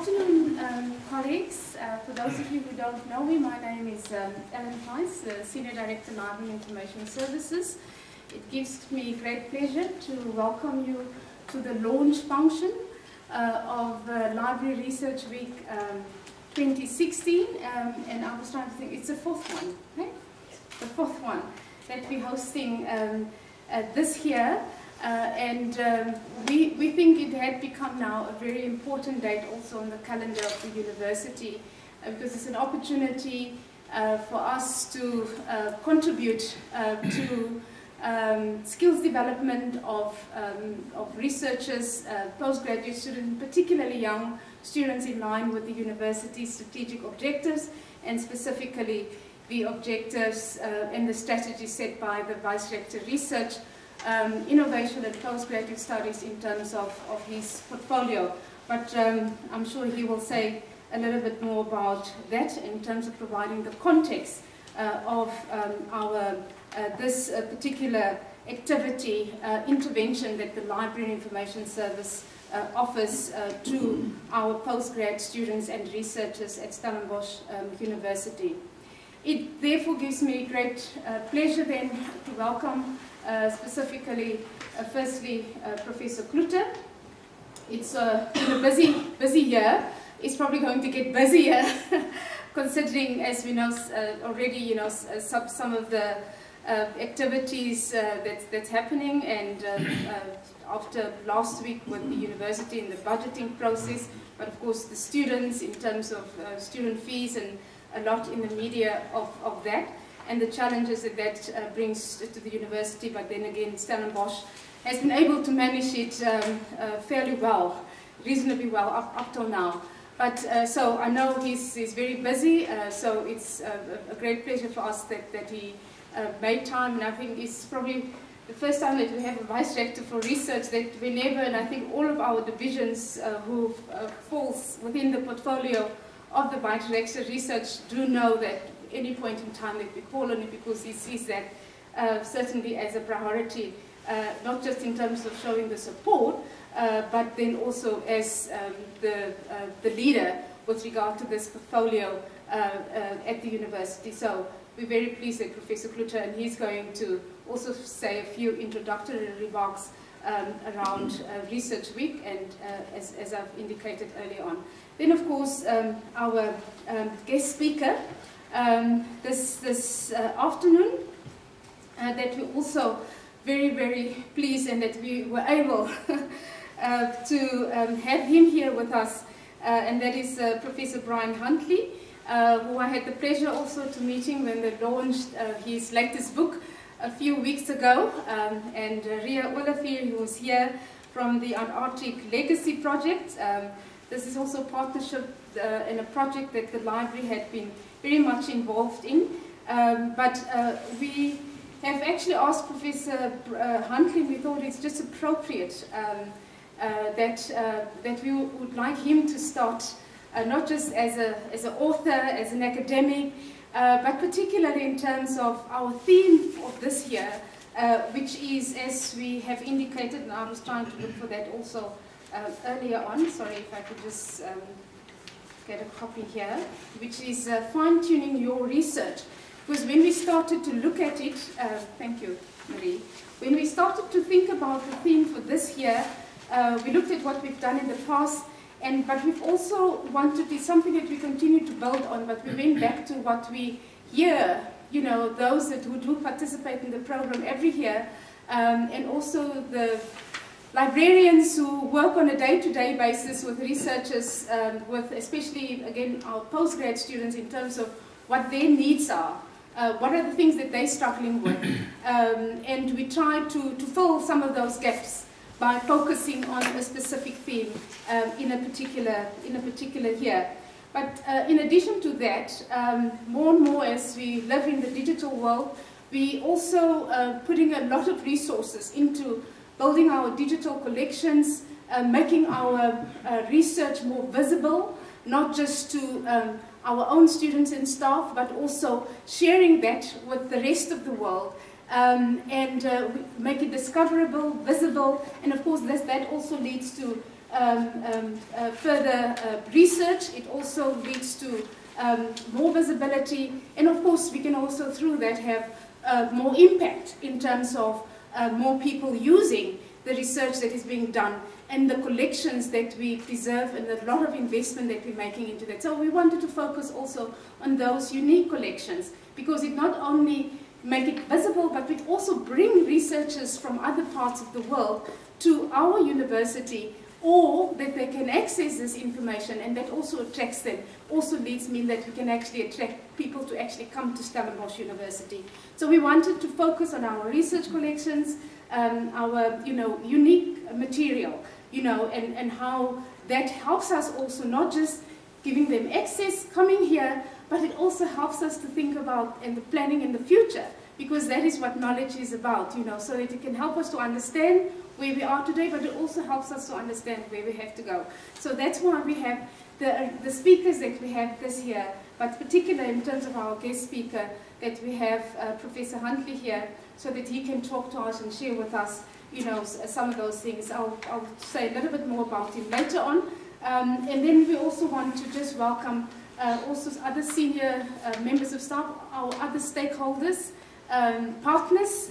afternoon, colleagues. For those of you who don't know me, my name is Ellen Price, Senior Director, Library Information Services. It gives me great pleasure to welcome you to the launch function of Library Research Week 2016. And I was trying to think, it's the fourth one, right? The fourth one that we're hosting this year. We think it had become now a very important date also on the calendar of the university because it's an opportunity for us to contribute to skills development of researchers, postgraduate students, particularly young students in line with the university's strategic objectives and specifically the objectives and the strategy set by the Vice Rector Research, Innovation and Postgraduate Studies in terms of his portfolio. But I'm sure he will say a little bit more about that in terms of providing the context of this particular activity, intervention that the Library Information Service offers to our postgrad students and researchers at Stellenbosch University. It therefore gives me great pleasure then to welcome specifically, firstly, Professor Kloete. It's been a busy year. It's probably going to get busier, considering, as we know already, some of the activities that's happening, and after last week with the university in the budgeting process, but of course the students in terms of student fees and a lot in the media of that, and the challenges that brings to the university. But then again, Stellenbosch has been able to manage it fairly well, reasonably well up till now. But so I know he's very busy, so it's a great pleasure for us that he made time, and I think it's probably the first time that we have a Vice Rector for Research that whenever, and I think all of our divisions who falls within the portfolio of the Vice Rector Research do know that any point in time that we call on it, because he sees that certainly as a priority, not just in terms of showing the support, but then also as the leader with regard to this portfolio at the university. So we're very pleased that Professor Kloete, and he's going to also say a few introductory remarks around Research Week, and as I've indicated earlier on. Then of course our guest speaker this afternoon, that we're also very pleased and that we were able to have him here with us, and that is Professor Brian Huntley, who I had the pleasure also to meeting when they launched his latest book a few weeks ago, and Ria Olivier, who was here from the Antarctic Legacy Project. This is also a partnership in a project that the library had been very much involved in, but we have actually asked Professor Huntley, we thought it's just appropriate that we would like him to start not just as an author, as an academic, but particularly in terms of our theme of this year, which is, as we have indicated, and I was trying to look for that also earlier on, sorry if I could just get a copy here, which is fine-tuning your research. Because when we started to look at it, thank you, Marie, when we started to think about the theme for this year, we looked at what we've done in the past, but we've also wanted to something that we continue to build on, but we went back to what we hear, those who do participate in the program every year, and also the librarians who work on a day-to-day basis with researchers, with especially, again, our postgrad students in terms of what their needs are, what are the things that they're struggling with, and we try to fill some of those gaps by focusing on a specific theme in a particular year. But in addition to that, more and more as we live in the digital world, we also putting a lot of resources into building our digital collections, making our research more visible, not just to our own students and staff, but also sharing that with the rest of the world, and make it discoverable, visible, and of course that also leads to further research. It also leads to more visibility, and of course we can also through that have more impact in terms of more people using the research that is being done and the collections that we preserve and a lot of investment that we're making into that. So we wanted to focus also on those unique collections, because it not only make it visible, but we also bring researchers from other parts of the world to our university, or that they can access this information, and that also attracts them. Also leads me that we can actually attract people to actually come to Stellenbosch University. So we wanted to focus on our research collections, our unique material, and how that helps us also not just giving them access coming here, but it also helps us to think about and the planning in the future, because that is what knowledge is about, so that it can help us to understand where we are today, but it also helps us to understand where we have to go. So that's why we have the speakers that we have this year, but particularly in terms of our guest speaker, that we have Professor Huntley here, so that he can talk to us and share with us, some of those things. I'll say a little bit more about him later on. And then we also want to just welcome also other senior members of staff, our other stakeholders, partners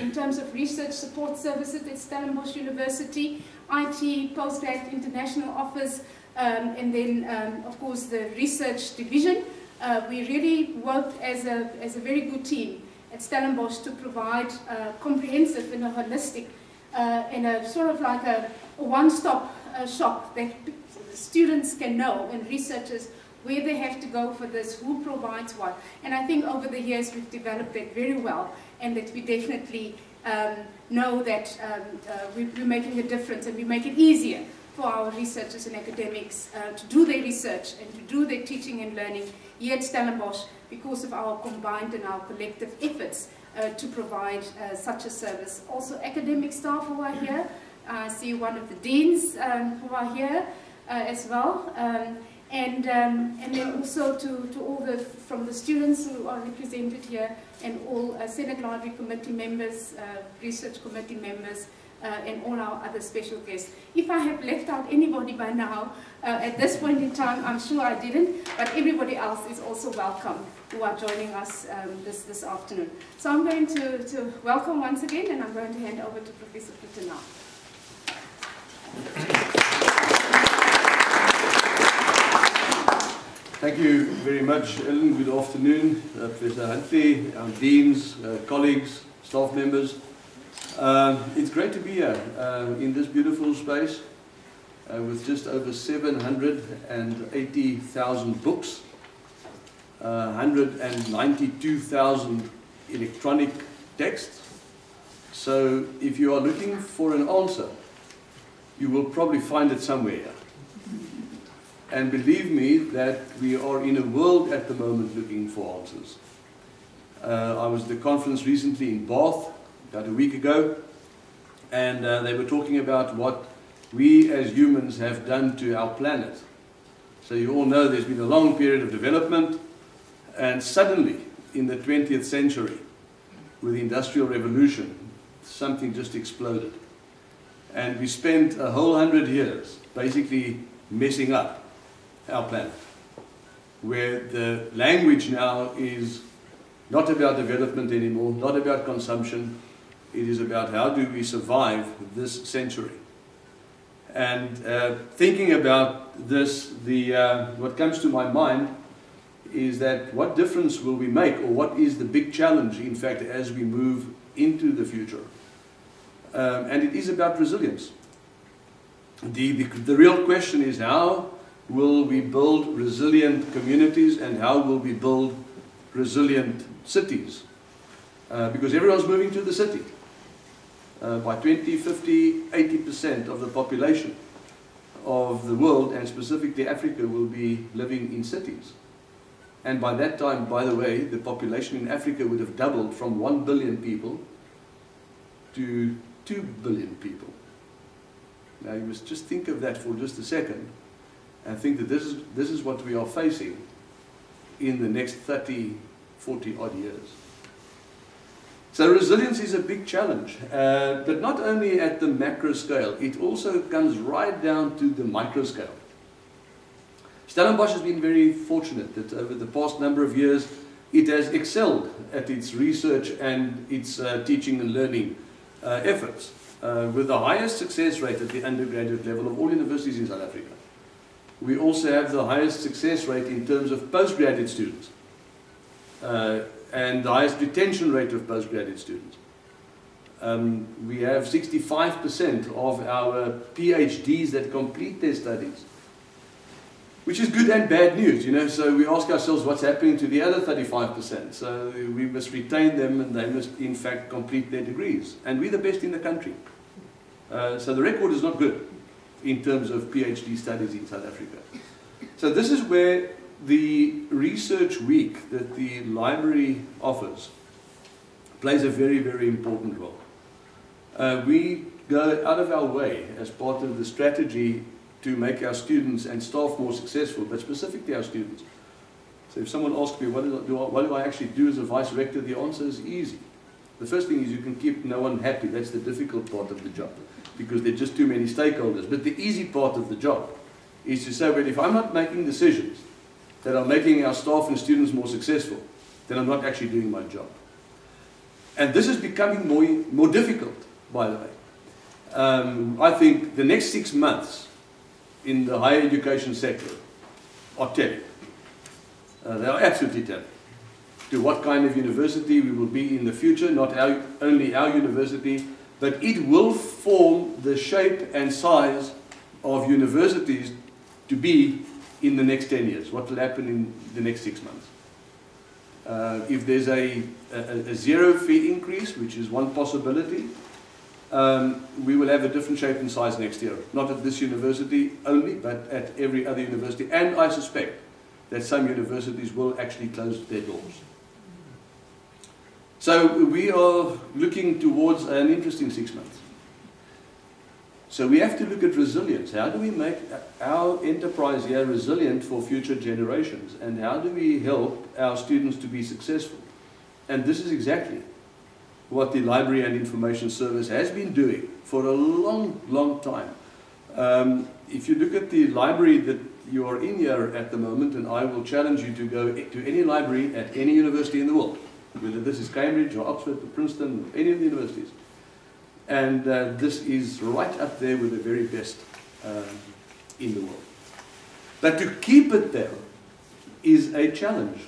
in terms of research support services at Stellenbosch University, IT, Postgrad International Office, and then of course the research division. We really worked as a very good team at Stellenbosch to provide comprehensive and a holistic and a sort of like a one-stop shop that students can know, and researchers where they have to go for this, who provides what. And I think over the years we've developed that very well, and that we definitely know that we're making a difference, and we make it easier for our researchers and academics to do their research and to do their teaching and learning here at Stellenbosch, because of our combined and our collective efforts to provide such a service. Also academic staff who are here. I see one of the deans who are here as well. And then also to all from the students who are represented here, and all Senate Library Committee members, Research Committee members, and all our other special guests. If I have left out anybody by now, at this point in time, I'm sure I didn't, but everybody else is also welcome who are joining us this afternoon. So I'm going to welcome once again, and I'm going to hand over to Professor Peter now. Thank you very much, Ellen. Good afternoon, Professor Huntley, our deans, colleagues, staff members. It's great to be here in this beautiful space with just over 780,000 books, 192,000 electronic texts. So if you are looking for an answer, you will probably find it somewhere here. And believe me that we are in a world at the moment looking for answers. I was at the conference recently in Bath, about a week ago, and they were talking about what we as humans have done to our planet. So you all know there's been a long period of development, and suddenly in the 20th century, with the Industrial Revolution, something just exploded. And we spent a whole 100 years basically messing up our planet, where the language now is not about development anymore, not about consumption. It is about how do we survive this century. And thinking about this, what comes to my mind is that what difference will we make, or what is the big challenge, in fact, as we move into the future? And it is about resilience. The real question is, how will we build resilient communities, and how will we build resilient cities? Because everyone's moving to the city. By 2050, 80% of the population of the world, and specifically Africa, will be living in cities. And by that time, by the way, the population in Africa would have doubled from 1 billion people to 2 billion people. Now you must just think of that for just a second, and think that this is what we are facing in the next 30, 40 odd years. So resilience is a big challenge, but not only at the macro scale, it also comes right down to the micro scale. Stellenbosch has been very fortunate that over the past number of years it has excelled at its research and its teaching and learning efforts, with the highest success rate at the undergraduate level of all universities in South Africa. We also have the highest success rate in terms of postgraduate students, and the highest retention rate of postgraduate students. We have 65% of our PhDs that complete their studies, which is good and bad news, you know. So we ask ourselves what's happening to the other 35%. So we must retain them, and they must in fact complete their degrees. And we're the best in the country. So the record is not good in terms of PhD studies in South Africa. So this is where the research week that the library offers plays a very, very important role. We go out of our way as part of the strategy to make our students and staff more successful, but specifically our students. So if someone asks me, what do I actually do as a vice rector, the answer is easy. The first thing is you can keep no one happy. That's the difficult part of the job, because there are just too many stakeholders. But the easy part of the job is to say, well, if I'm not making decisions that are making our staff and students more successful, then I'm not actually doing my job. And this is becoming more difficult, by the way. I think the next 6 months in the higher education sector are telling. They are absolutely telling to what kind of university we will be in the future, not only our university, but it will form the shape and size of universities to be in the next 10 years, what will happen in the next 6 months. If there's a zero fee increase, which is one possibility, we will have a different shape and size next year. Not at this university only, but at every other university. And I suspect that some universities will actually close their doors. So we are looking towards an interesting 6 months. So we have to look at resilience. How do we make our enterprise here resilient for future generations? And how do we help our students to be successful? And this is exactly what the Library and Information Service has been doing for a long, long time. If you look at the library that you are in here at the moment, and I will challenge you to go to any library at any university in the world, whether this is Cambridge or Oxford or Princeton or any of the universities. And this is right up there with the very best in the world. But to keep it there is a challenge.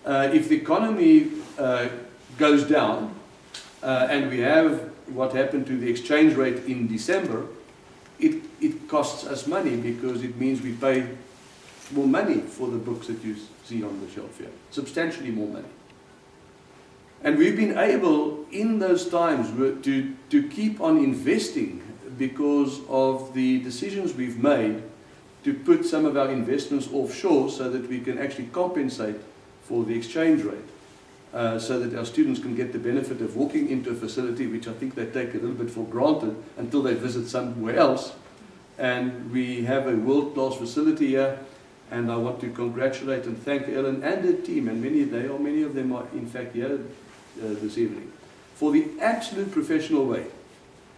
If the economy goes down, and we have what happened to the exchange rate in December, it costs us money, because it means we pay more money for the books that you see on the shelf here, substantially more money. And we've been able, in those times, to keep on investing because of the decisions we've made to put some of our investments offshore so that we can actually compensate for the exchange rate, so that our students can get the benefit of walking into a facility, which I think they take a little bit for granted until they visit somewhere else. And we have a world-class facility here, and I want to congratulate and thank Ellen and her team, and many of them are in fact here this evening, for the absolute professional way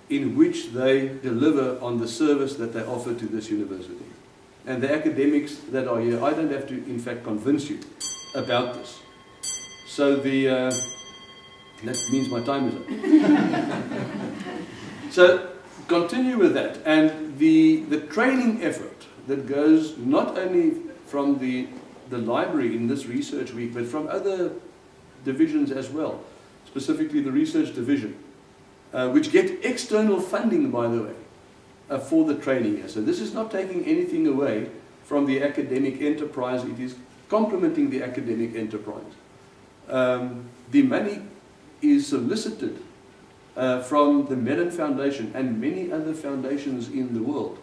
in which they deliver on the service that they offer to this university. And the academics that are here, I don't have to in fact convince you about this. So that means my time is up. So continue with that, and the training effort that goes not only from the library in this research week, but from other divisions as well, specifically the research division, which get external funding, by the way, for the training here. So this is not taking anything away from the academic enterprise, it is complementing the academic enterprise. The money is solicited from the Mellon Foundation and many other foundations in the world,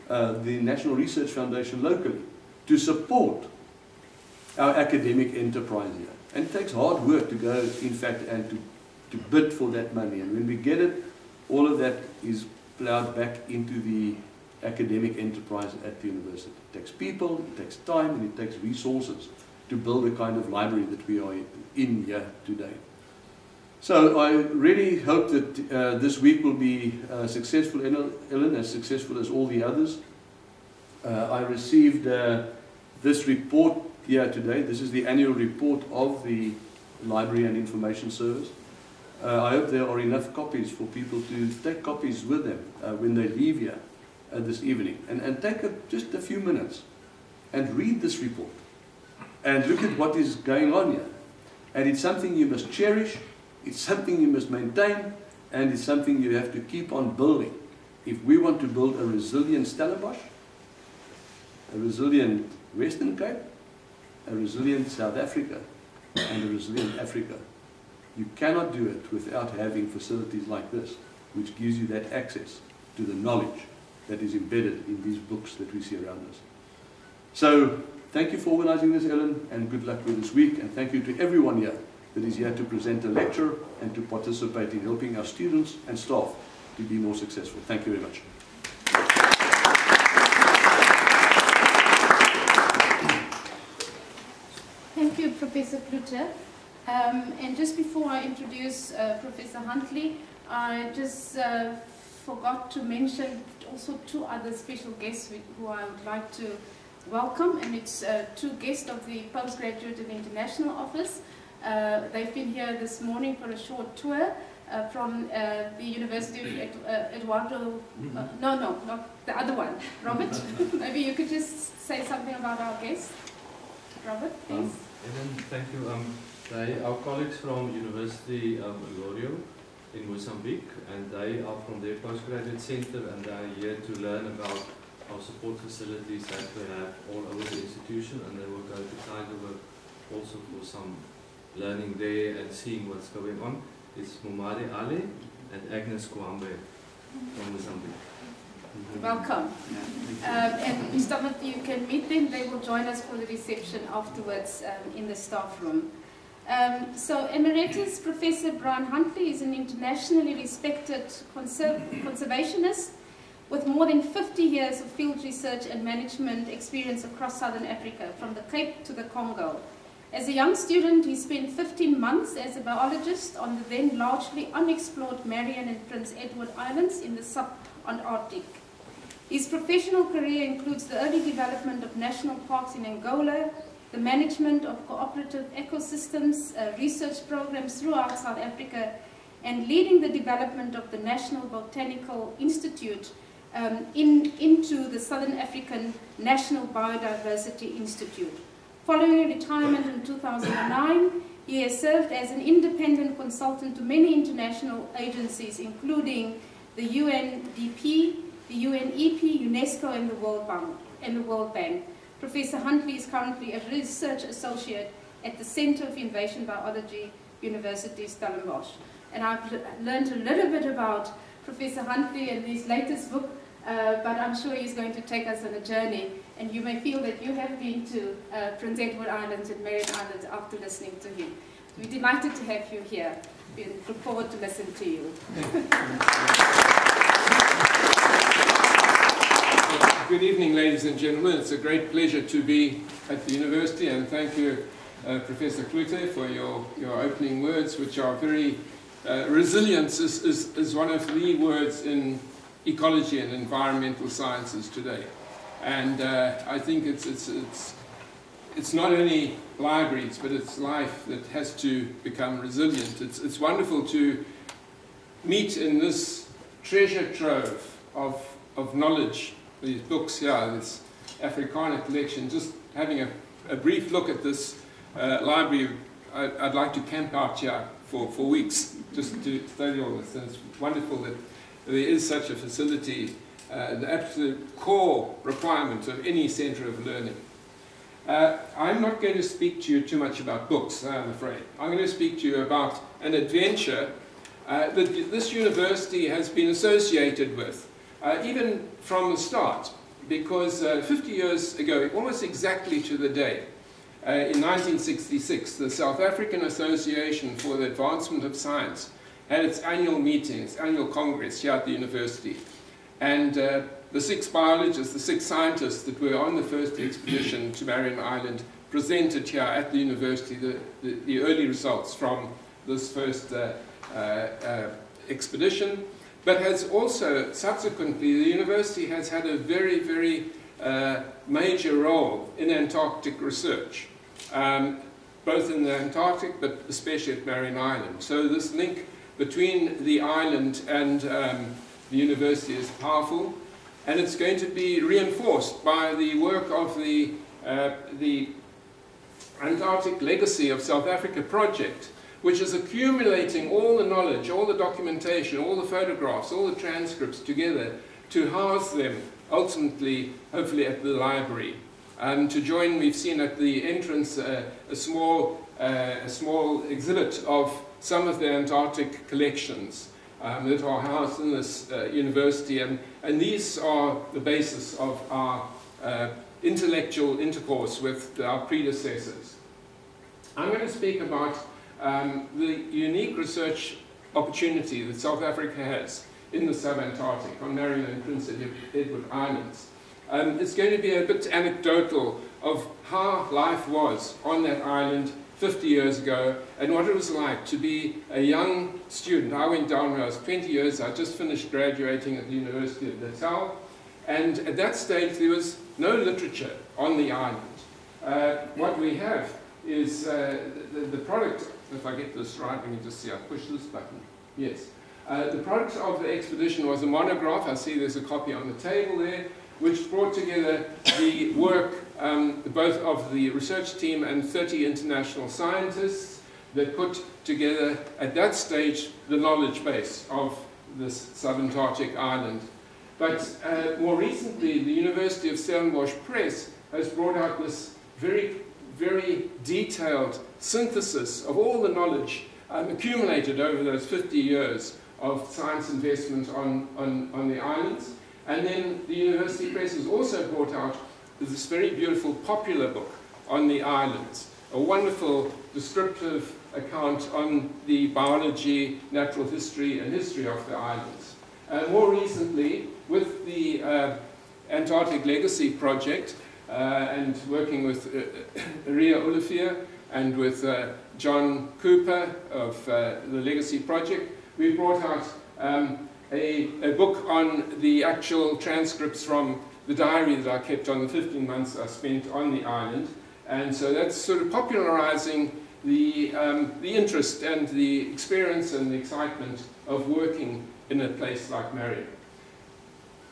the National Research Foundation locally, to support our academic enterprise here. And it takes hard work to go, in fact, and to bid for that money. And when we get it, all of that is plowed back into the academic enterprise at the university. It takes people, it takes time, and it takes resources to build the kind of library that we are in here today. So I really hope that this week will be successful, Ellen, as successful as all the others. I received this report here today. This is the annual report of the Library and Information Service. I hope there are enough copies for people to take copies with them when they leave here this evening. And take just a few minutes and read this report and look at what is going on here. And it's something you must cherish, it's something you must maintain, and it's something you have to keep on building. If we want to build a resilient Stellenbosch, a resilient Western Cape, a resilient South Africa, and a resilient Africa, you cannot do it without having facilities like this, which gives you that access to the knowledge that is embedded in these books that we see around us. So, thank you for organizing this, Ellen, and good luck with this week, and thank you to everyone here that is here to present a lecture and to participate in helping our students and staff to be more successful. Thank you very much. Thank you, Professor Klute. And just before I introduce Professor Huntley, I just forgot to mention also two other special guests who I would like to welcome, and it's two guests of the Postgraduate and International Office. They've been here this morning for a short tour from the University of Eduardo, no, not the other one, Robert. Maybe you could just say something about our guests. Robert, please. Ellen, thank you. They are colleagues from University of Lorio in Mozambique, and they are from their postgraduate center, and they are here to learn about our support facilities that we have all over the institution, and they will go to Tygerberg also for some learning there and seeing what's going on. It's Mumari Ali and Agnes Kwambe from Mozambique. Welcome. And Mr. Mutt, you can meet them. They will join us for the reception afterwards in the staff room. So Emeritus Professor Brian Huntley is an internationally respected conservationist with more than 50 years of field research and management experience across Southern Africa, from the Cape to the Congo. As a young student, he spent 15 months as a biologist on the then largely unexplored Marion and Prince Edward Islands in the Sub-Antarctic. His professional career includes the early development of national parks in Angola, the management of cooperative ecosystems, research programs throughout South Africa, and leading the development of the National Botanical Institute into the Southern African National Biodiversity Institute. Following retirement in 2009, he has served as an independent consultant to many international agencies, including the UNDP, the UNEP, UNESCO, and the World Bank. Professor Huntley is currently a research associate at the Center of Invasion Biology, University Stellenbosch. And I've learned a little bit about Professor Huntley and his latest book, but I'm sure he's going to take us on a journey. And you may feel that you have been to Prince Edward Island and Marion Islands after listening to him. We're delighted to have you here. We look forward to listening to you. Good evening, ladies and gentlemen. It's a great pleasure to be at the university, and thank you, Professor Klute, for your opening words, which are very... resilience is one of the words in ecology and environmental sciences today. And I think it's not only libraries, but it's life that has to become resilient. It's wonderful to meet in this treasure trove of knowledge, these books here, this Africana collection. Just having a brief look at this library, I'd like to camp out here for weeks just to study all this. And it's wonderful that there is such a facility, the absolute core requirement of any center of learning. I'm not going to speak to you too much about books, I'm afraid. I'm going to speak to you about an adventure that this university has been associated with, even from the start, because 50 years ago, almost exactly to the day, in 1966, the South African Association for the Advancement of Science had its annual meeting, its annual congress here at the university. And the 6 biologists, the 6 scientists that were on the first expedition to Marion Island presented here at the university the early results from this first expedition, but has also, subsequently, the university has had a very, very major role in Antarctic research, both in the Antarctic, but especially at Marion Island. So this link between the island and the university is powerful, and it's going to be reinforced by the work of the Antarctic Legacy of South Africa project, which is accumulating all the knowledge, all the documentation, all the photographs, all the transcripts together to house them ultimately, hopefully, at the library. To join, we've seen at the entrance a small exhibit of some of the Antarctic collections that are housed in this university, and these are the basis of our intellectual intercourse with our predecessors. I'm going to speak about the unique research opportunity that South Africa has in the Sub-Antarctic, on Marion and Prince Edward Islands. It's going to be a bit anecdotal of how life was on that island 50 years ago, and what it was like to be a young student. I went down when I was 20 years. I just finished graduating at the University of Natal, and at that stage there was no literature on the island. What we have is the product, if I get this right, let me just see, I push this button. Yes. The product of the expedition was a monograph. I see there's a copy on the table there, which brought together the work both of the research team and 30 international scientists that put together, at that stage, the knowledge base of this Sub-Antarctic island. But more recently, the University of Stellenbosch Press has brought out this very, very detailed synthesis of all the knowledge accumulated over those 50 years of science investment on the islands. And then the University Press has also brought out this very beautiful popular book on the islands, a wonderful descriptive account on the biology, natural history, and history of the islands. More recently, with the Antarctic Legacy project, and working with Ria Olivier and with John Cooper of the Legacy project, we brought out a book on the actual transcripts from the diary that I kept on the 15 months I spent on the island. And so that's sort of popularizing the interest and the experience and the excitement of working in a place like Marion.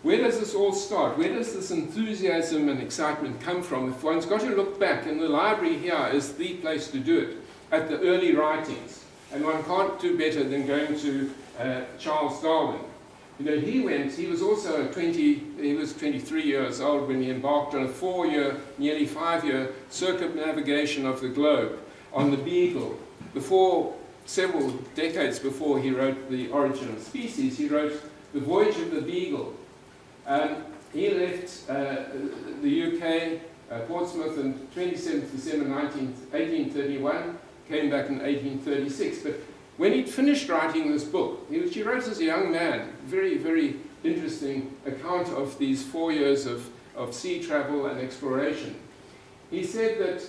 Where does this all start? Where does this enthusiasm and excitement come from? If one's got to look back, and the library here is the place to do it, at the early writings. And one can't do better than going to Charles Darwin. You know, he was also he was 23 years old when he embarked on a 4-year, nearly 5-year circumnavigation of the globe on the Beagle. Several decades before he wrote The Origin of Species, he wrote The Voyage of the Beagle. He left the UK, Portsmouth, on 27th December 1831, came back in 1836. But when he'd finished writing this book, he wrote as a young man, very, very interesting account of these 4 years of sea travel and exploration. He said that,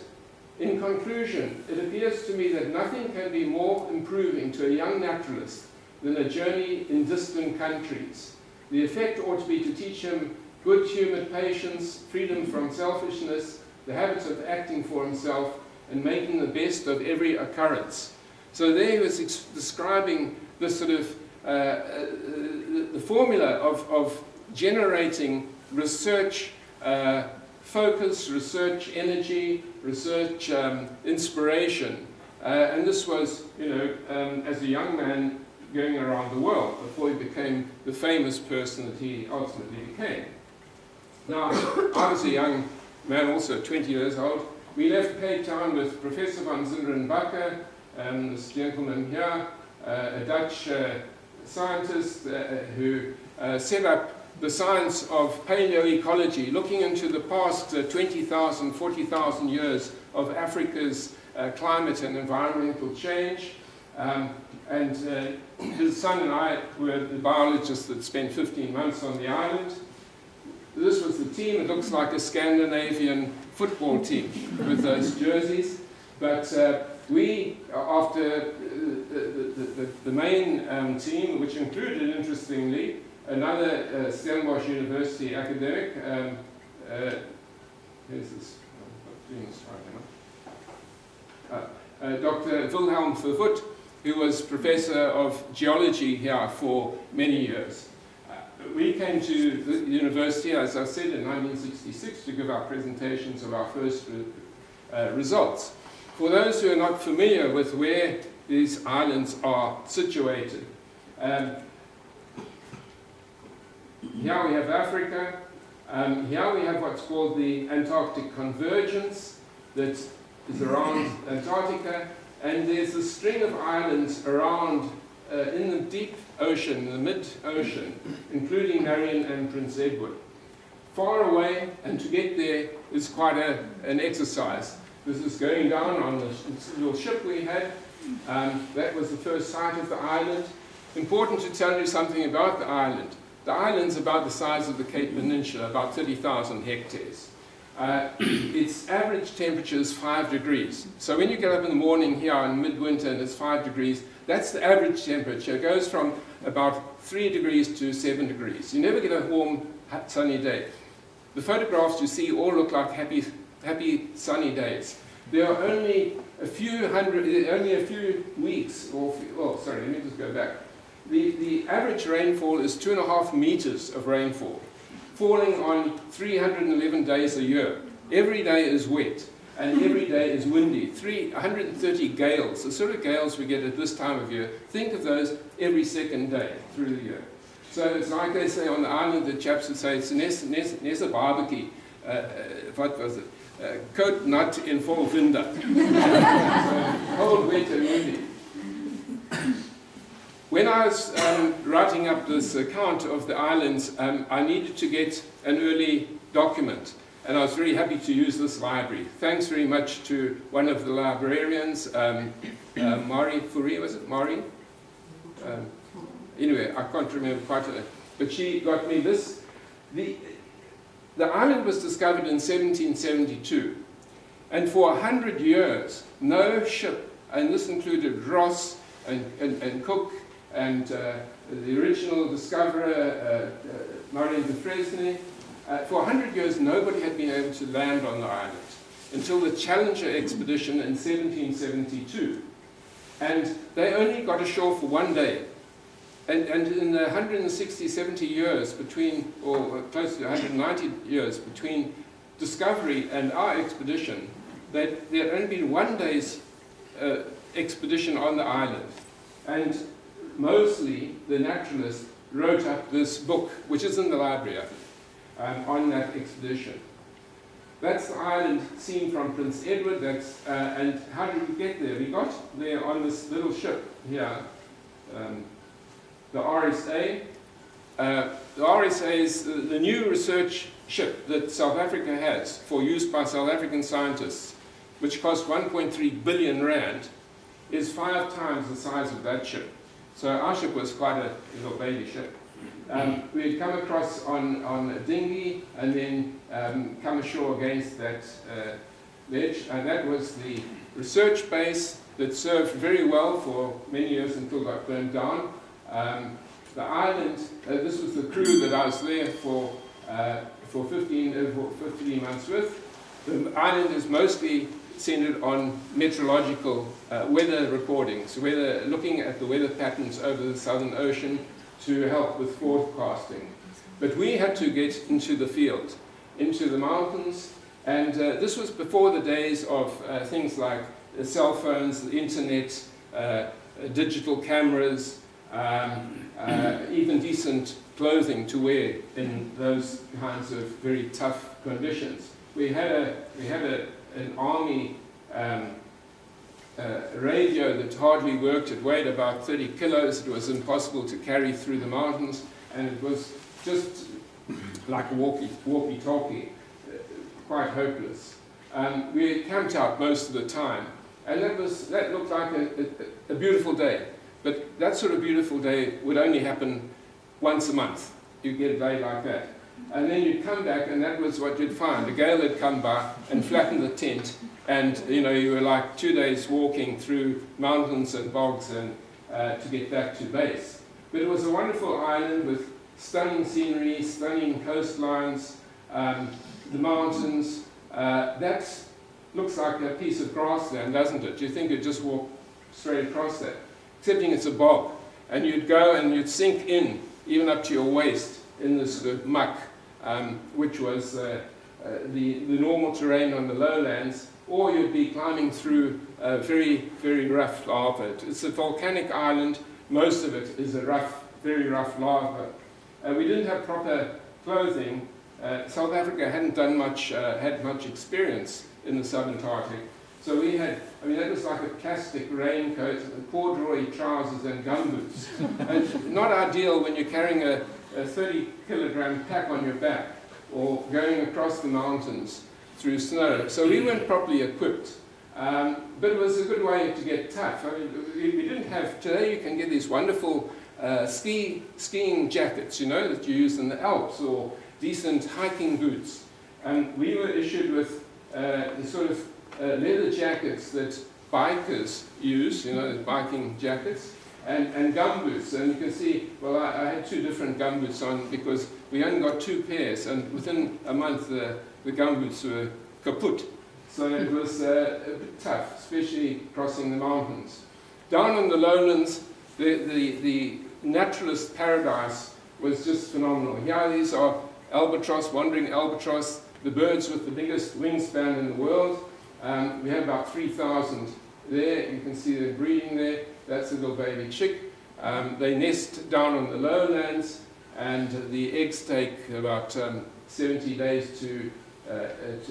in conclusion, it appears to me that nothing can be more improving to a young naturalist than a journey in distant countries. The effect ought to be to teach him good-humoured patience, freedom from selfishness, the habit of acting for himself, and making the best of every occurrence. So there he was describing this sort of the formula of generating research focus, research energy, research inspiration. And this was, you know, as a young man going around the world before he became the famous person that he ultimately became. Now, I was a young man, also 20 years old. We left Cape Town with Professor van Zunderen-Bakker, this gentleman here, a Dutch scientist who set up the science of paleoecology, looking into the past 20,000, 40,000 years of Africa's climate and environmental change. And his son and I were the biologists that spent 15 months on the island. This was the team. It looks like a Scandinavian football team with those jerseys. But We, after the main team, which included, interestingly, another Stellenbosch University academic, here's this, I'm doing this right now. Dr. Wilhelm Vervoet, who was professor of geology here for many years. We came to the university, as I said, in 1966 to give our presentations of our first results. For those who are not familiar with where these islands are situated, here we have Africa. Here we have what's called the Antarctic convergence that is around Antarctica, and there's a string of islands around in the deep ocean, in the mid-ocean, including Marion and Prince Edward. Far away, and to get there is quite an exercise. This is going down on this little ship we had. That was the first sight of the island. Important to tell you something about the island. The island's about the size of the Cape Peninsula, about 30,000 hectares. Its average temperature is 5 degrees. So when you get up in the morning here in midwinter and it's 5 degrees, that's the average temperature. It goes from about 3 degrees to 7 degrees. You never get a warm, sunny day. The photographs you see all look like happy sunny days. There are only a few weeks, oh sorry, let me just go back. The average rainfall is 2.5 meters of rainfall, falling on 311 days a year. Every day is wet, and every day is windy. 130 gales, the sort of gales we get at this time of year, think of those every second day through the year. So it's like they say on the island, the chaps would say, it's nes 'n barbecue. What was it? Koud nat en vol vinde. So cold, wet and windy. When I was writing up this account of the islands, I needed to get an early document, and I was very happy to use this library. Thanks very much to one of the librarians, Mari Fourie, was it Mari? Anyway, I can't remember quite, but she got me this. The island was discovered in 1772, and for 100 years, no ship, and this included Ross and Cook, and the original discoverer, Marin de Fresnay, for 100 years nobody had been able to land on the island until the Challenger expedition in 1772. And they only got ashore for 1 day. And in the 160, 70 years between, or close to 190 years between discovery and our expedition, there had only been 1 day's expedition on the island. And Moseley, the naturalist, wrote up this book, which is in the library, on that expedition. That's the island seen from Prince Edward. And how did we get there? We got there on this little ship here, the RSA. The RSA is the new research ship that South Africa has for use by South African scientists, which cost 1.3 billion rand, is 5 times the size of that ship. So our ship was quite a little baby ship. We had come across on a dinghy and then come ashore against that ledge, and that was the research base that served very well for many years until it got burned down. The island, this was the crew that I was there for 15 months with. The island is mostly centered on meteorological weather recordings, looking at the weather patterns over the Southern Ocean to help with forecasting. But we had to get into the field, into the mountains, and this was before the days of things like cell phones, the internet, digital cameras, even decent clothing to wear in those kinds of very tough conditions. We had an army radio that hardly worked. It weighed about 30 kilos. It was impossible to carry through the mountains, and it was just like a walkie-talkie, quite hopeless. We camped out most of the time, and that looked like a beautiful day. But that sort of beautiful day would only happen once a month. You get a day like that. and then you'd come back, and that was what you'd find. A gale had come by and flattened the tent, and you were like 2 days walking through mountains and bogs and to get back to base. But it was a wonderful island with stunning scenery, stunning coastlines, the mountains. That looks like a piece of grassland, doesn't it? You think you'd just walk straight across that, excepting it's a bog. And you'd go and you'd sink in, even up to your waist, in this sort of muck, which was the normal terrain on the lowlands, or you'd be climbing through very, very rough lava. It's a volcanic island. Most of it is a rough, very rough lava. We didn't have proper clothing. South Africa hadn't done much, had much experience in the Sub-Antarctic. So we had, that was like a plastic raincoat, and corduroy trousers and gumboots. And not ideal when you're carrying a 30-kilogram pack on your back or going across the mountains through snow. So we weren't properly equipped. But it was a good way to get tough. We didn't have, today you can get these wonderful skiing jackets, that you use in the Alps, or decent hiking boots. And we were issued with the sort of leather jackets that bikers use, the biking jackets, and gumboots. And you can see, well, I had 2 different gumboots on because we only got 2 pairs, and within a month the gumboots were kaput. So it was a bit tough, especially crossing the mountains. Down on the lowlands, the Naturalist Paradise was just phenomenal. Here these are albatross, wandering albatross, the birds with the biggest wingspan in the world. We have about 3,000 there. You can see they're breeding there. That's a little baby chick. They nest down on the lowlands, and the eggs take about 70 days to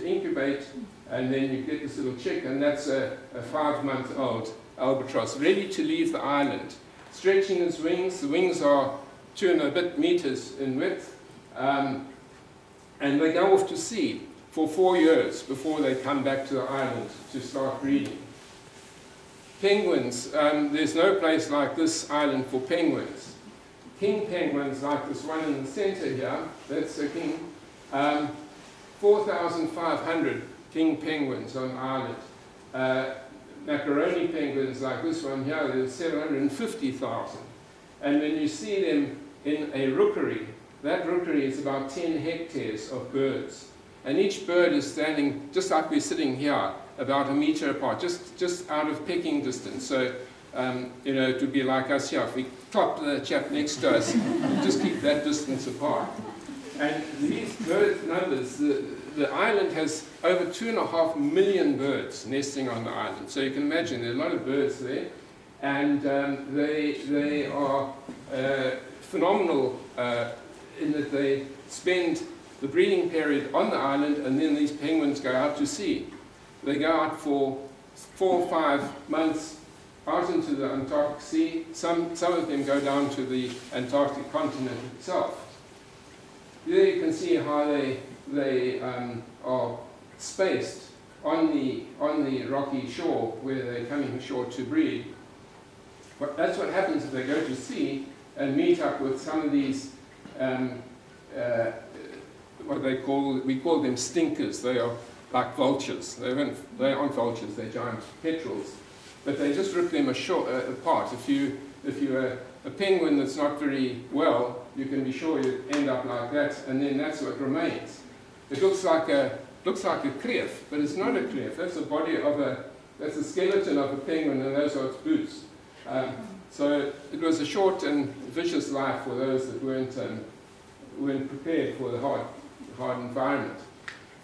incubate, and then you get this little chick, and that's a 5-month-old albatross, ready to leave the island. Stretching its wings, the wings are 2 and a bit meters in width, and they go off to sea for 4 years before they come back to the island to start breeding. Penguins, there's no place like this island for penguins. King penguins, like this one in the center here, that's a king. 4,500 king penguins on the island. Macaroni penguins like this one here, there's 750,000. And when you see them in a rookery, that rookery is about 10 hectares of birds. And each bird is standing, just like we're sitting here, about a meter apart, just out of pecking distance. So, it would be like us here. If we clop the chap next to us, just keep that distance apart. And these bird numbers, the island has over 2.5 million birds nesting on the island. So you can imagine there are a lot of birds there. And they are phenomenal in that they spend the breeding period on the island, and then these penguins go out to sea. They go out for 4 or 5 months out into the Antarctic Sea. Some of them go down to the Antarctic continent itself. There you can see how they are spaced on the rocky shore where they're coming ashore to breed. But that's what happens if they go to sea and meet up with some of these what we call them stinkers. They are like vultures. They aren't vultures, they're giant petrels. But they just rip them apart. If you're a penguin that's not very well, you can be sure you end up like that, and then that's what remains. It looks like a cliff, but it's not a cliff. That's that's a skeleton of a penguin, and those are its boots. So it was a short and vicious life for those that weren't prepared for the hard environment.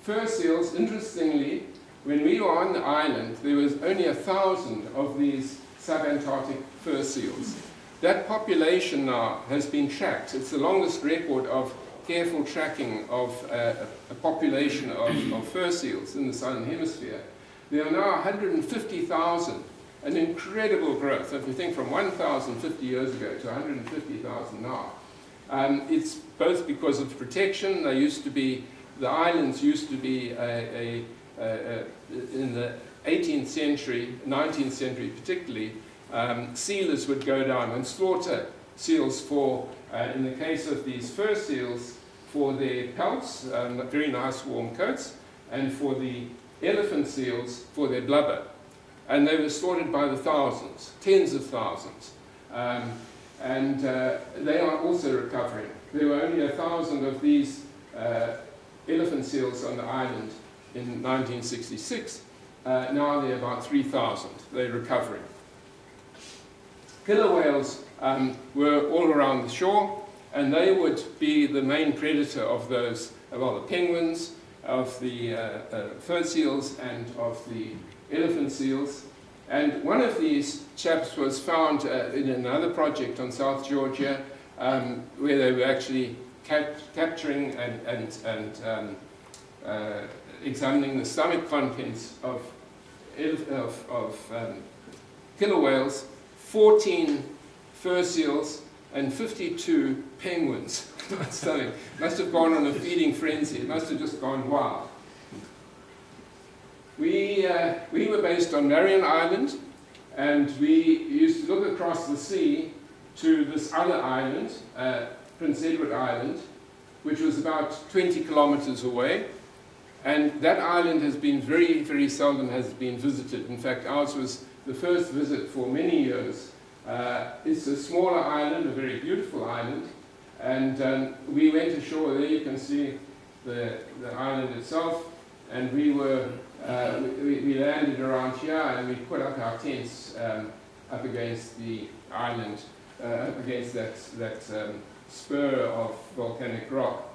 Fur seals, interestingly, when we were on the island, there was only 1,000 of these subantarctic fur seals. That population now has been tracked. It's the longest record of careful tracking of a population of fur seals in the southern hemisphere. There are now 150,000, an incredible growth. If you think from 1,050 years ago to 150,000 now. It's both because of protection. The islands used to be in the 18th century, 19th century particularly, sealers would go down and slaughter seals for, in the case of these fur seals, for their pelts, very nice warm coats, and for the elephant seals for their blubber. And they were slaughtered by the thousands, tens of thousands. And they are also recovering. There were only 1,000 of these elephant seals on the island in 1966. Now there are about 3,000. They're recovering. Killer whales were all around the shore, and they would be the main predator of those, well, the penguins, of the fur seals, and of the elephant seals. And one of these chaps was found in another project on South Georgia, where they were actually capturing and examining the stomach contents of killer whales, 14 fur seals, and 52 penguins. Must have gone on a feeding frenzy. It must have just gone wild. We were based on Marion Island, and we used to look across the sea to this other island, Prince Edward Island, which was about 20 kilometers away. And that island has been very, very seldom has been visited. In fact, ours was the first visit for many years. It's a smaller island, a very beautiful island. And we went ashore there. You can see the island itself. And we landed around here, and we put up our tents up against the island, up against that spur of volcanic rock.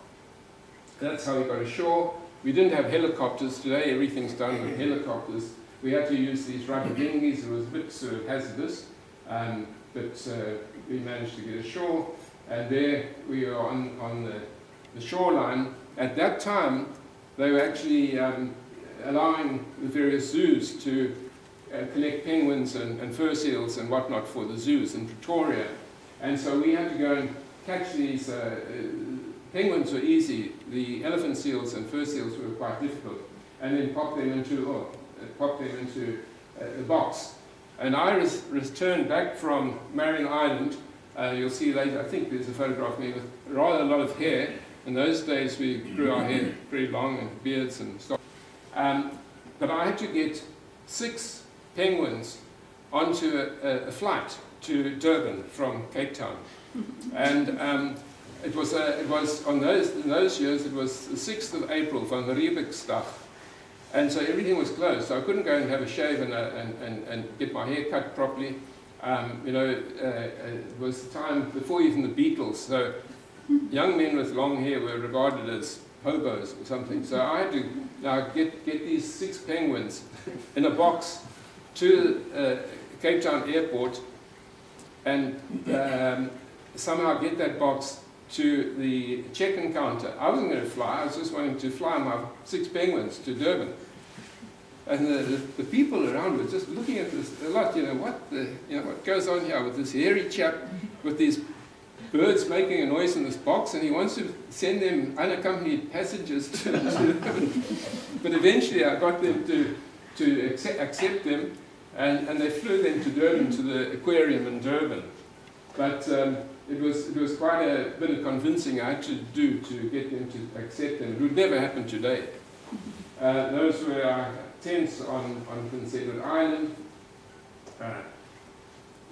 That's how we got ashore. We didn't have helicopters today. Everything's done with helicopters. We had to use these rubber dinghies. It was a bit sort of hazardous, but we managed to get ashore. And there we are on the shoreline. At that time, they were actually allowing the various zoos to collect penguins and fur seals and whatnot for the zoos in Pretoria. And so we had to go and catch these. Penguins were easy. The elephant seals and fur seals were quite difficult. And then pop them into a box. And I returned back from Marion Island. You'll see later, I think there's a photograph of me with rather a lot of hair. In those days, we grew our hair very long and beards and stuff. But I had to get 6 penguins onto a flight to Durban from Cape Town. And it was in those years, it was the 6th of April, Van Riebeck stuff. And so everything was closed. So I couldn't go and have a shave and get my hair cut properly. It was the time before even the Beatles. So young men with long hair were regarded as hobos or something. So I had to now get these 6 penguins in a box to Cape Town airport, and somehow get that box to the check-in counter. I wasn't going to fly. I was just wanting to fly my 6 penguins to Durban. And the people around were just looking at this a lot. What goes on here with this hairy chap with these birds making a noise in this box, and he wants to send them unaccompanied passengers to Durban. But eventually I got them to accept them, and they flew them to Durban, to the aquarium in Durban. But it was quite a bit of convincing I had to do to get them to accept them. It would never happen today. Those were our tents on Prince Edward Island.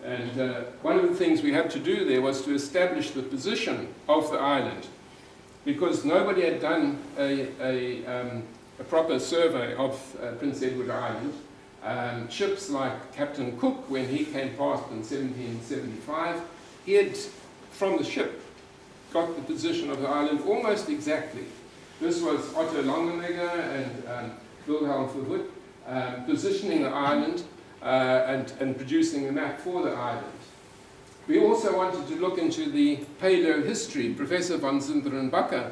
And one of the things we had to do there was to establish the position of the island, because nobody had done a proper survey of Prince Edward Island. Ships like Captain Cook, when he came past in 1775, he had, from the ship, got the position of the island almost exactly. This was Otto Longenegger and Wilhelm Verwoerd positioning the island and producing a map for the island. We also wanted to look into the Paleo History. Professor van Zunderen-Bakker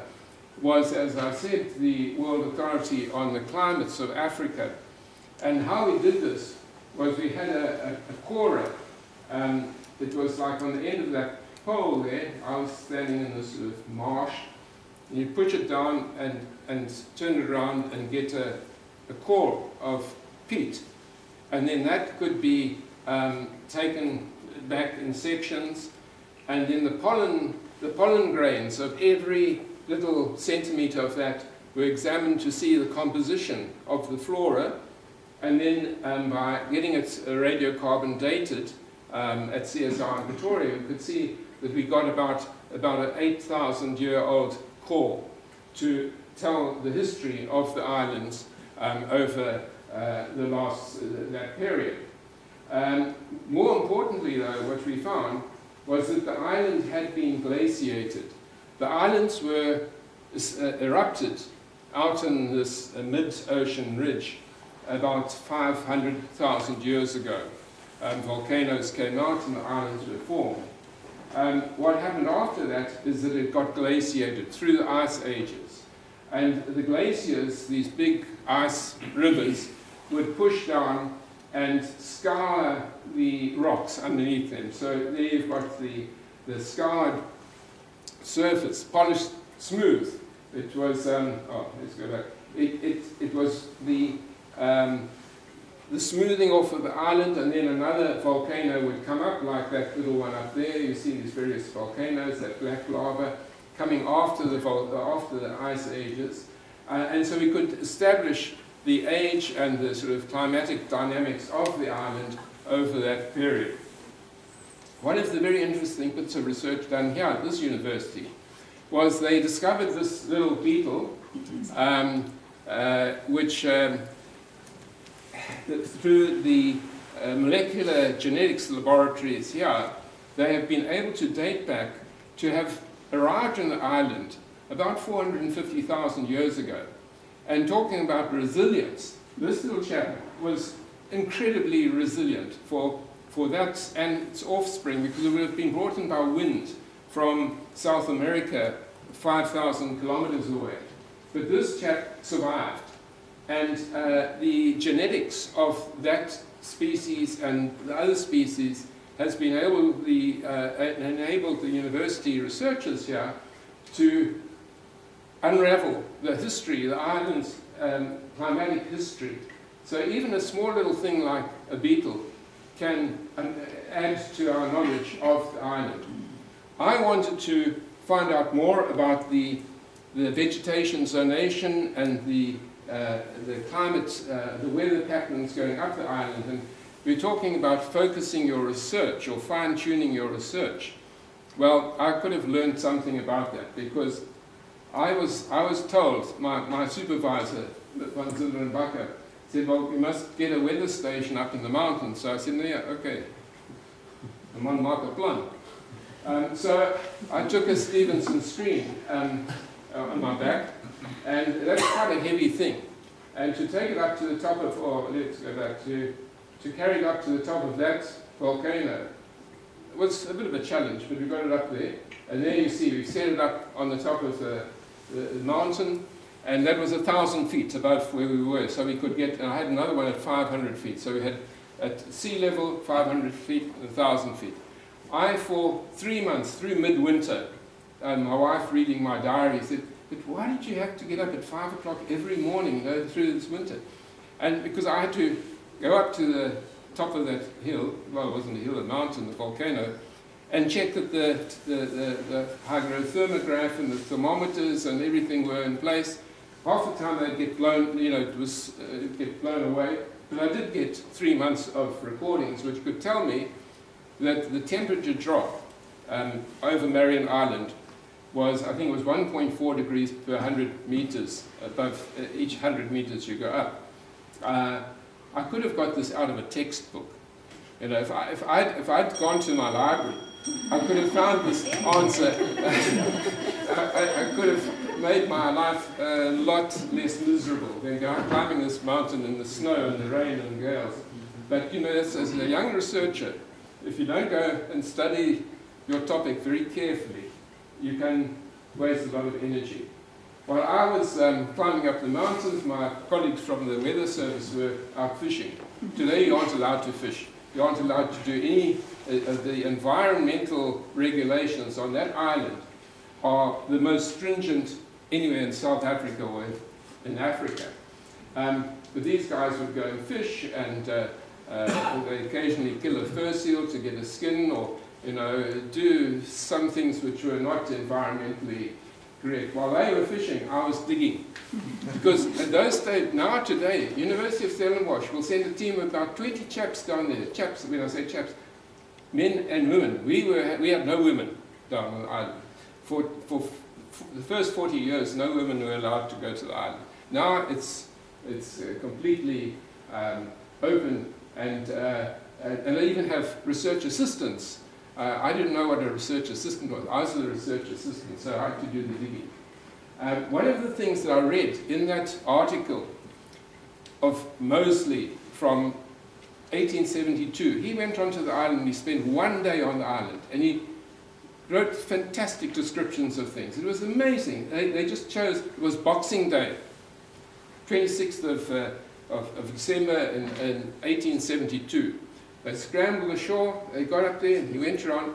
was, as I said, the world authority on the climates of Africa. And how we did this was we had a corer. It was like on the end of that pole there. I was standing in this sort of marsh. And you push it down and turn it around and get a core of peat. And then that could be taken back in sections. And then the pollen grains of every little centimetre of that were examined to see the composition of the flora, and then by getting it radiocarbon dated at CSR in Pretoria, we could see that we got about an 8,000-year-old core to tell the history of the islands over that period. More importantly, though, what we found was that the island had been glaciated. The islands were erupted out in this mid-ocean ridge about 500,000 years ago. Volcanoes came out and the islands were formed. What happened after that is that it got glaciated through the ice ages. And the glaciers, these big ice rivers, would push down and scour the rocks underneath them. So there you've got the scoured surface, polished smooth. It was, let's go back. It was the smoothing off of the island, and then another volcano would come up, like that little one up there. You see these various volcanoes, that black lava, coming after the ice ages. And so we could establish the age and the sort of climatic dynamics of the island over that period. One of the very interesting bits of research done here at this university was they discovered this little beetle, which through the molecular genetics laboratories here, they have been able to date back to have arrived on the island about 450,000 years ago. And talking about resilience, this little chap was incredibly resilient for that and its offspring, because it would have been brought in by wind from South America 5,000 kilometers away. But this chap survived. And the genetics of that species and the other species has been enabled the university researchers here to unravel the history, the island's climatic history. So even a small little thing like a beetle can add to our knowledge of the island. I wanted to find out more about the vegetation zonation and the climate, the weather patterns going up the island. And we're talking about focusing your research or fine-tuning your research. Well, I could have learned something about that, because I was told, my supervisor, Van Zillenbacher, said, well, we must get a weather station up in the mountains. So I said, yeah, okay. I'm on Marco Plan. So I took a Stevenson screen on my back, and that's quite a heavy thing. And to take it up to the top of, or let's go back, to carry it up to the top of that volcano was a bit of a challenge, but we got it up there. And there you see, we set it up on the top of the mountain, and that was 1,000 feet above where we were. So we could get, and I had another one at 500 feet. So we had at sea level, 500 feet, and 1,000 feet. For 3 months, through midwinter, my wife reading my diary said, but why did you have to get up at 5 o'clock every morning, through this winter? And because I had to go up to the top of that hill, well, it wasn't a hill, a mountain, the volcano, and check that the hygrothermograph and the thermometers and everything were in place. Half the time they'd get blown, get blown away. But I did get 3 months of recordings which could tell me that the temperature drop over Marion Island was, I think it was 1.4 degrees per 100 meters above each 100 meters you go up. I could have got this out of a textbook. You know, if I'd gone to my library, I could have found this answer. I could have made my life a lot less miserable than climbing this mountain in the snow and the rain and gales. But you know, as a young researcher, if you don't go and study your topic very carefully, you can waste a lot of energy. While I was climbing up the mountains, my colleagues from the weather service were out fishing. Today you aren't allowed to fish. You aren't allowed to do any of the environmental regulations on that island are the most stringent anywhere in South Africa or in Africa. But these guys would go and fish, and they occasionally kill a fur seal to get a skin, or do some things which were not environmentally correct. While they were fishing, I was digging. Because at those days, now today, University of Stellenbosch will send a team of about 20 chaps down there. Chaps, when I say chaps, men and women. We had no women down on the island. For the first 40 years, no women were allowed to go to the island. Now it's completely open, and they even have research assistants. I didn't know what a research assistant was. I was a research assistant, so I had to do the digging. One of the things that I read in that article of Moseley from 1872, he went onto the island and he spent 1 day on the island, and he wrote fantastic descriptions of things. It was amazing. They just chose, it was Boxing Day, 26th of December in 1872. They scrambled ashore, they got up there, and he went around,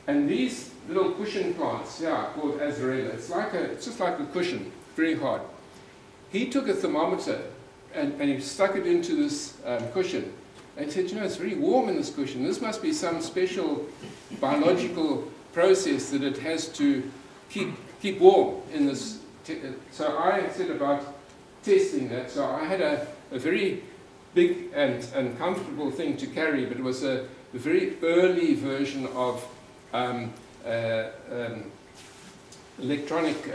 and these little cushion plants, yeah, called azarella, it's just like a cushion, very hard. He took a thermometer and he stuck it into this cushion, and he said, you know, it's very warm in this cushion. This must be some special biological process that it has to keep warm in this. So I set about testing that. So I had a very big and comfortable thing to carry, but it was a very early version of electronic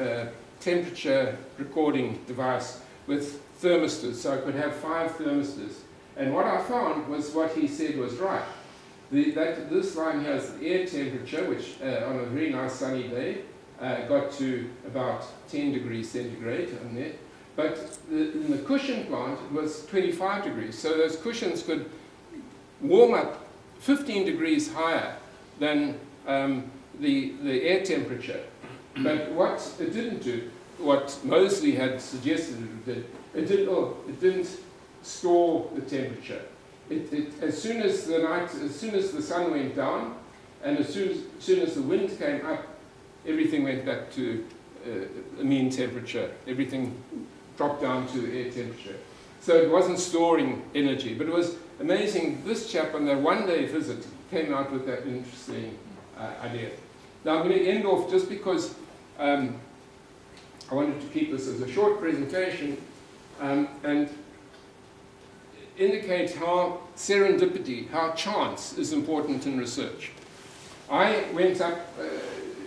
temperature recording device with thermistors, so I could have 5 thermistors. And what I found was what he said was right. This line here is the air temperature, which on a very nice sunny day got to about 10 degrees centigrade on there. But in the cushion plant, it was 25 degrees. So those cushions could warm up 15 degrees higher than the air temperature. But what it didn't do, what Moseley had suggested it didn't store the temperature. As soon as the sun went down, and as soon as the wind came up, everything went back to a mean temperature. Everything dropped down to air temperature. So it wasn't storing energy. But it was amazing. This chap on their 1-day visit came out with that interesting idea. Now I'm going to end off just because I wanted to keep this as a short presentation and indicate how serendipity, how chance is important in research. I went up,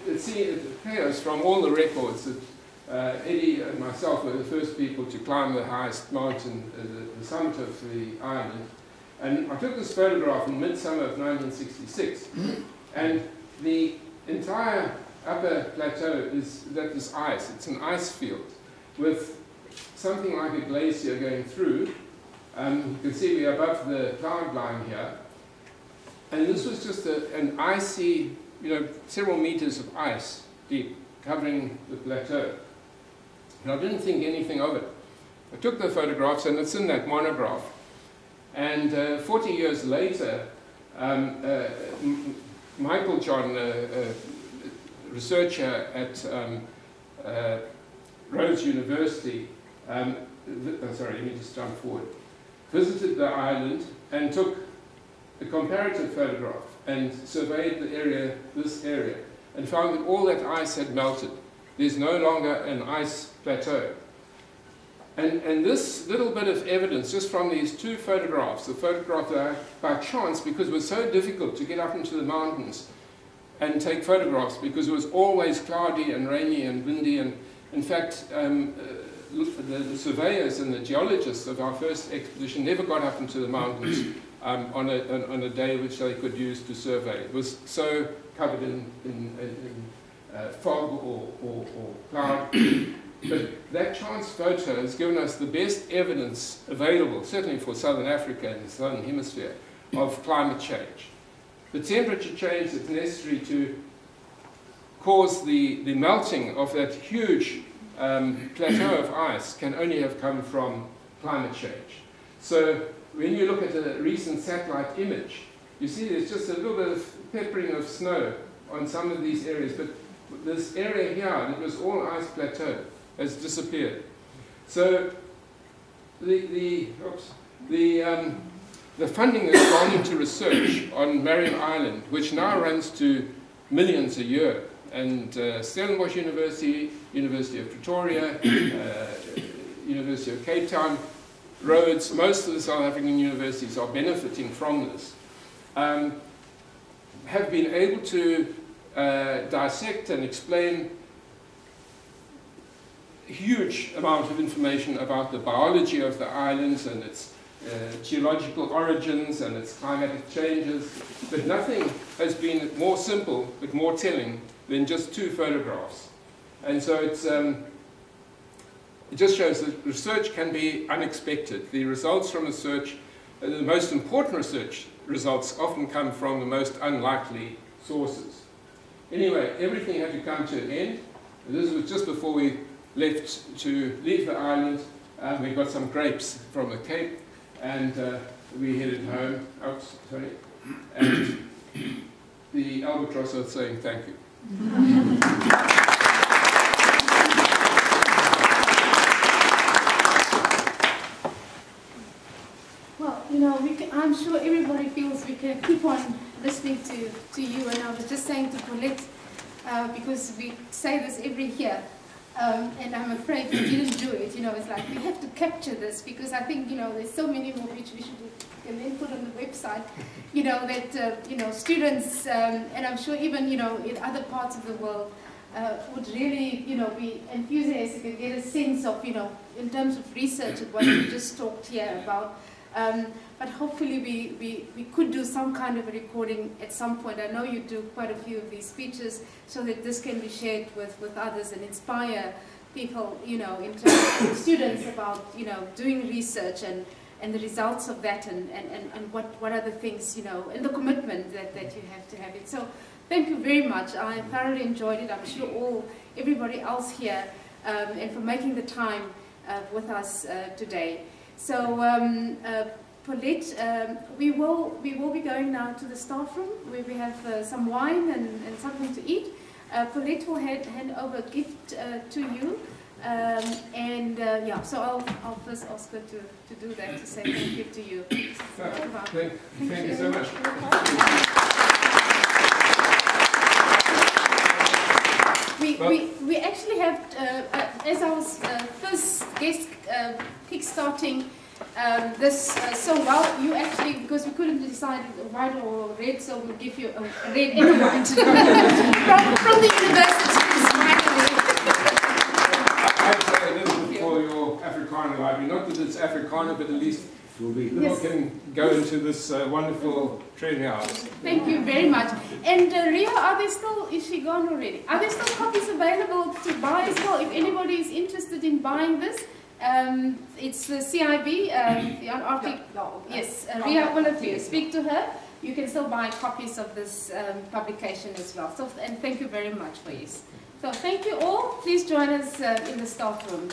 it appears from all the records that Eddie and myself were the first people to climb the highest mountain, the summit of the island. And I took this photograph in midsummer of 1966. And the entire upper plateau is this ice. It's an ice field with something like a glacier going through. You can see we're above the cloud line here. And this was just an icy, several meters of ice deep, covering the plateau. And I didn't think anything of it. I took the photographs, and it's in that monograph. And 40 years later, Michael John, a researcher at Rhodes University, sorry, let me just jump forward, visited the island and took a comparative photograph and surveyed the area, this area, and found that all that ice had melted. There's no longer an ice plateau. And this little bit of evidence, just from these 2 photographs, the photograph that by chance, because it was so difficult to get up into the mountains and take photographs, because it was always cloudy and rainy and windy, and in fact, the surveyors and the geologists of our first expedition never got up into the mountains on a day which they could use to survey. It was so covered in fog or cloud. But that chance photo has given us the best evidence available, certainly for Southern Africa and the Southern Hemisphere, of climate change. The temperature change that's necessary to cause the melting of that huge plateau of ice can only have come from climate change. So when you look at a recent satellite image, you see there's just a little bit of peppering of snow on some of these areas, but this area here that was all ice plateau has disappeared. So the funding that's gone into research on Marion Island, which now runs to millions a year, and Stellenbosch University, University of Pretoria, University of Cape Town, Rhodes, most of the South African universities are benefiting from this, have been able to dissect and explain a huge amount of information about the biology of the islands and its geological origins and its climatic changes, but nothing has been more simple but more telling than just 2 photographs. And so it's, it just shows that research can be unexpected. The results from research, the most important research results often come from the most unlikely sources. Anyway, everything had to come to an end. This was just before we left to leave the island. We got some grapes from the Cape, and we headed home. Oh, sorry. And the albatross was saying thank you. Well, you know, I'm sure everybody feels we can keep on listening to you, and I was just saying to Colette, because we say this every year, and I'm afraid we didn't do it, you know, it's like we have to capture this, because I think, you know, there's so many more which we should and then put on the website, you know, that, you know, students, and I'm sure even, you know, in other parts of the world, would really, you know, be enthusiastic and get a sense of, you know, in terms of research and what we just talked here about. But hopefully we could do some kind of a recording at some point. I know you do quite a few of these speeches, so that this can be shared with others and inspire people, you know, in terms of students about, you know, doing research and the results of that, and what are the things, you know, and the commitment that you have to have it. So thank you very much. I thoroughly enjoyed it. I'm sure everybody else here, and for making the time with us today. So Paulette, we will be going now to the staff room where we have some wine and something to eat. Paulette will hand over a gift to you. Yeah, so I'll first ask her to do that, to say thank you to you. Thank you so much. We actually have, as I was first guest kick-starting this, so while you actually, because we couldn't decide white or red, so we'll give you a red and a white from the university. I'd say a little bit for your Afrikaner library. Not that it's Afrikaner, but at least people can go into this wonderful treasure house. Thank you very much. And Ria, are there still, is she gone already? Are there still copies available to buy as well? If anybody is interested in buying this, it's the CIB, the Antarctic. Yes, Ria will have you speak to her. You can still buy copies of this publication as well. So, and thank you very much for this. So thank you all. Please join us in the staff room.